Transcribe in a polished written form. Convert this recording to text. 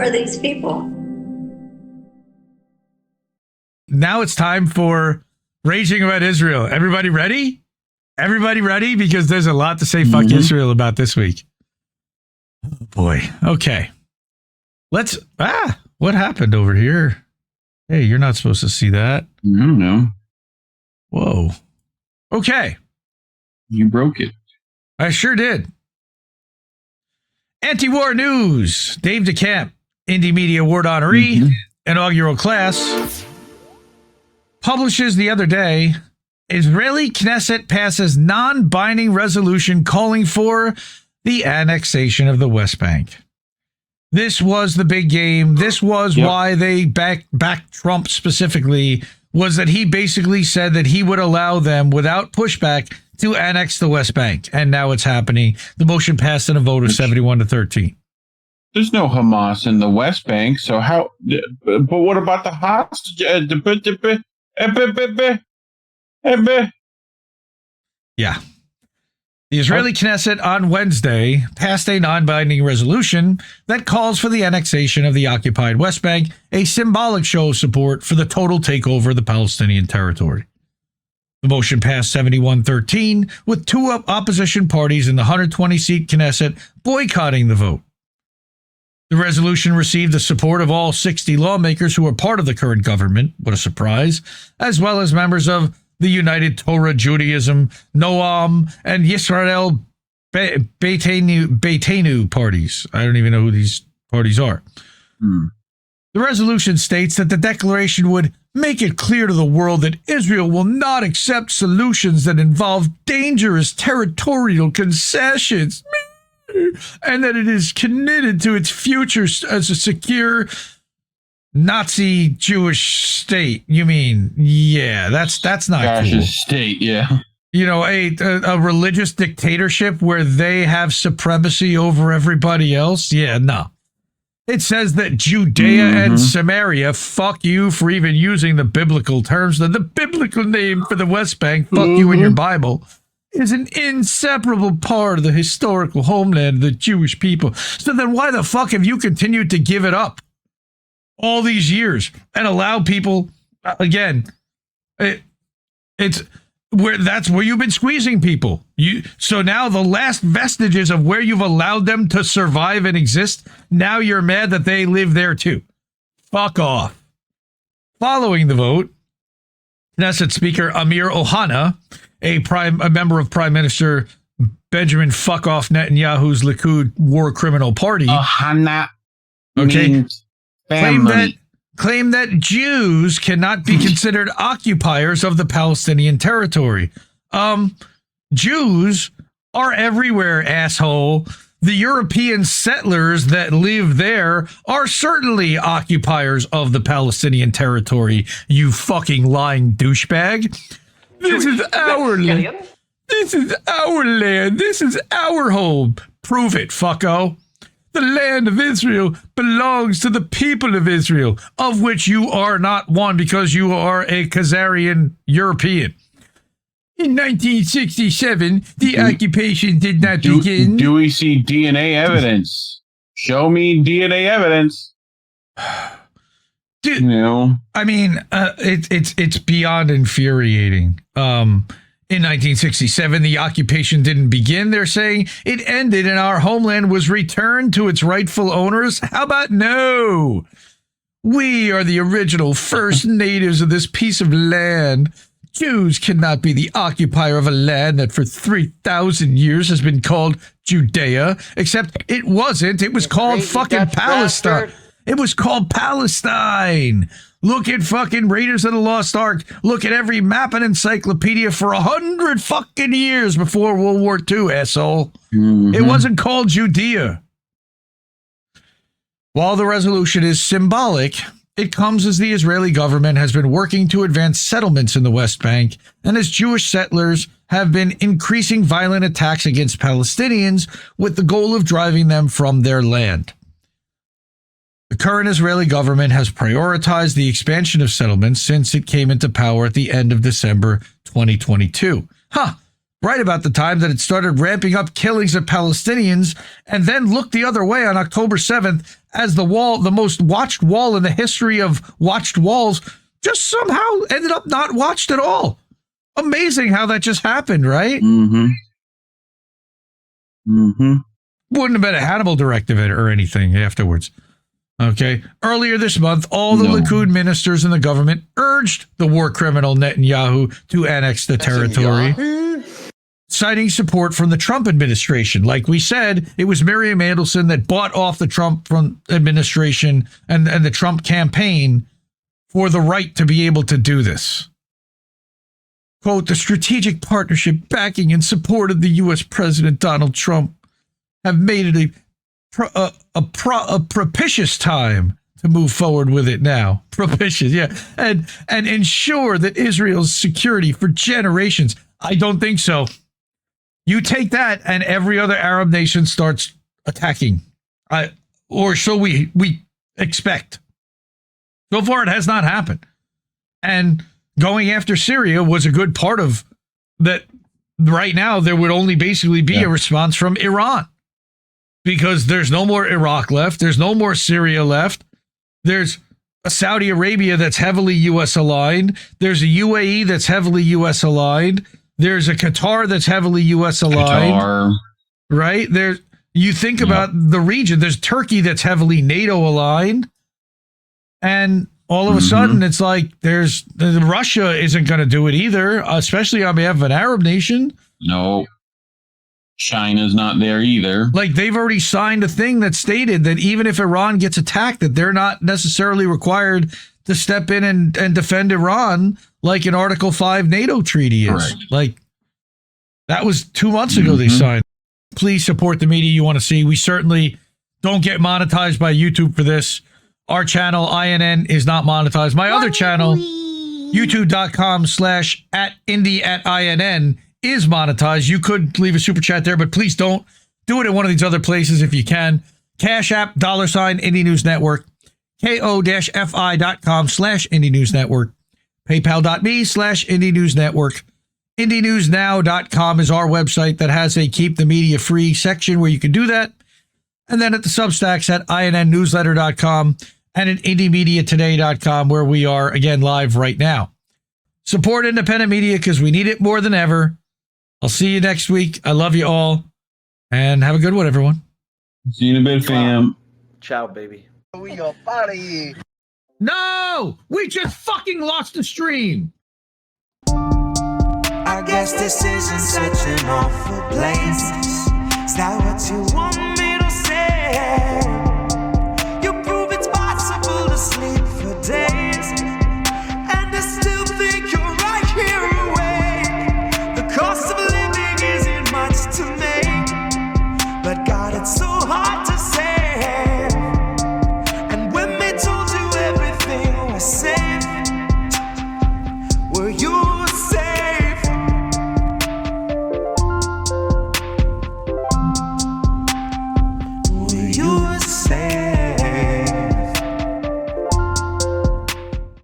are these people? Now it's time for Raging About Israel. Everybody ready? Everybody ready? Because there's a lot to say fuck Israel about this week. Oh boy. Okay. Let's... what happened over here? Hey, you're not supposed to see that. I don't know. Whoa. Okay. You broke it. I sure did. Antiwar news. Dave DeCamp, Indie Media Award honoree, inaugural class, publishes the other day, Israeli Knesset passes non-binding resolution calling for the annexation of the West Bank. This was the big game. This was why they backed Trump specifically, was that he basically said that he would allow them without pushback to annex the West Bank. And now it's happening. The motion passed in a vote of 71-13. There's no Hamas in the West Bank, so how... But what about the hostages? Yeah. The Israeli Knesset on Wednesday passed a non-binding resolution that calls for the annexation of the occupied West Bank, a symbolic show of support for the total takeover of the Palestinian territory. The motion passed 71-13, with two opposition parties in the 120-seat Knesset boycotting the vote. The resolution received the support of all 60 lawmakers who are part of the current government, what a surprise, as well as members of the United Torah Judaism, Noam, and Yisrael Beitenu parties. I don't even know who these parties are. The resolution states that the declaration would make it clear to the world that Israel will not accept solutions that involve dangerous territorial concessions, and that it is committed to its future as a secure Nazi Jewish state. You mean, yeah, that's not cool. State, yeah. You know, a religious dictatorship where they have supremacy over everybody else. Yeah, no. It says that Judea and Samaria, fuck you for even using the biblical terms. The biblical name for the West Bank, fuck you in your Bible, is an inseparable part of the historical homeland of the Jewish people. So then why the fuck have you continued to give it up all these years and allow people, again, it's where that's where you've been squeezing people. So now the last vestiges of where you've allowed them to survive and exist, now you're mad that they live there too. Fuck off. Following the vote, Knesset Speaker Amir Ohana, a member of Prime Minister Benjamin Fuck Off Netanyahu's Likud war criminal party, Ohana means family. Claim that Jews cannot be considered occupiers of the Palestinian territory. Jews are everywhere, asshole. The European settlers that live there are certainly occupiers of the Palestinian territory, you fucking lying douchebag. This is our land. This is our land. This is our home. Prove it, fucko. The land of Israel belongs to the people of Israel, of which you are not one because you are a Khazarian European. In 1967, the occupation did not begin. Do we see DNA evidence? Show me DNA evidence. Dude, I mean, it's beyond infuriating. In 1967, the occupation didn't begin, they're saying. It ended and our homeland was returned to its rightful owners. How about no? We are the original first natives of this piece of land. Jews cannot be the occupier of a land that for 3,000 years has been called Judea, except it wasn't. It was called fucking Palestine. It was called Palestine. Look at fucking Raiders of the Lost Ark. Look at every map and encyclopedia for 100 fucking years before World War II, asshole. It wasn't called Judea. While the resolution is symbolic, it comes as the Israeli government has been working to advance settlements in the West Bank, and as Jewish settlers have been increasing violent attacks against Palestinians with the goal of driving them from their land. The current Israeli government has prioritized the expansion of settlements since it came into power at the end of December 2022. right about the time that it started ramping up killings of Palestinians, and then looked the other way on October 7th as the most watched wall in the history of watched walls, just somehow ended up not watched at all. Amazing how that just happened, right? Mm-hmm. Mm-hmm. Wouldn't have been a Hannibal directive or anything afterwards. Okay. Earlier this month, all the Likud ministers in the government urged the war criminal Netanyahu to annex the territory, citing support from the Trump administration. Like we said, it was Miriam Adelson that bought off the Trump administration and the Trump campaign for the right to be able to do this. Quote, the strategic partnership backing and support of the U.S. President Donald Trump have made it a propitious time to move forward with it now. Propitious, yeah. And ensure that Israel's security for generations. I don't think so. You take that and every other Arab nation starts attacking. Or so we expect. So far, it has not happened. And going after Syria was a good part of that. Right now, there would only basically be a response from Iran. Because there's no more Iraq left. There's no more Syria left. There's a Saudi Arabia that's heavily U.S. aligned. There's a UAE that's heavily U.S. aligned. There's a Qatar that's heavily U.S. aligned. Qatar. Right? You think about the region. There's Turkey that's heavily NATO aligned. And all of a sudden, it's like Russia isn't going to do it either, especially on behalf of an Arab nation. No. China's not there either. Like, they've already signed a thing that stated that even if Iran gets attacked, that they're not necessarily required to step in and defend Iran like an Article 5 NATO treaty is. Correct. Like, that was 2 months ago they signed. Please support the media you want to see. We certainly don't get monetized by YouTube for this. Our channel, INN, is not monetized. My other channel, youtube.com/@indie@INN, is monetized. You could leave a super chat there, but please don't. Do it at one of these other places if you can. Cash App, $ Indie News Network, ko-fi.com/Indie News Network, paypal.me/Indie News Network. IndieNewsNow.com is our website that has a keep the media free section where you can do that. And then at the Substacks at INNnewsletter.com and at IndieMediaToday.com, where we are, again, live right now. Support independent media because we need it more than ever. I'll see you next week. I love you all. And have a good one, everyone. See you in a bit, fam. Ciao, baby. We are out of here. No! We just fucking lost the stream! I guess this isn't such an awful place. Is that what you want?